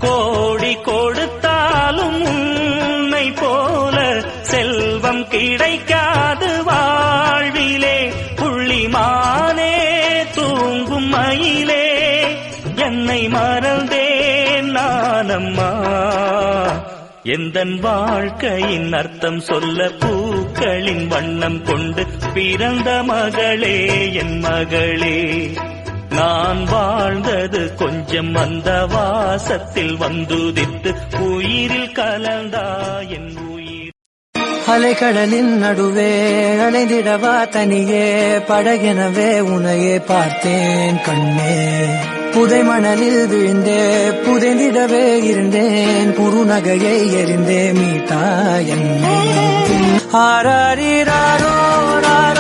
கோடி கொடுத்தாலும் உன்னை போல செல்வம் கிடைக்காது வாழ்விலே. புள்ளிமானே தூங்கும் மயிலே என்னை மறந்தேன் நானம்மா. எந்தன் வாழ்க்கையின் அர்த்தம் சொல்ல பூக்களின் வண்ணம் கொண்டு பிறந்த மகளே என் மகளே. நான் வாழ்ந்தது கொஞ்சம் அந்த வாசத்தில் வந்துதித்து உயிரில் கலந்தா என் உயிர். அலைக்கடலின் நடுவே அலைந்திடவா தனியே படகெனவே உனையே பார்த்தேன் கண்ணே. புதை மணலில் விழுந்தே புதைந்திடவே இருந்தேன் குறுநகையை எறிந்தே மீட்டா என்னை. ஆராரிராரோ ராரோ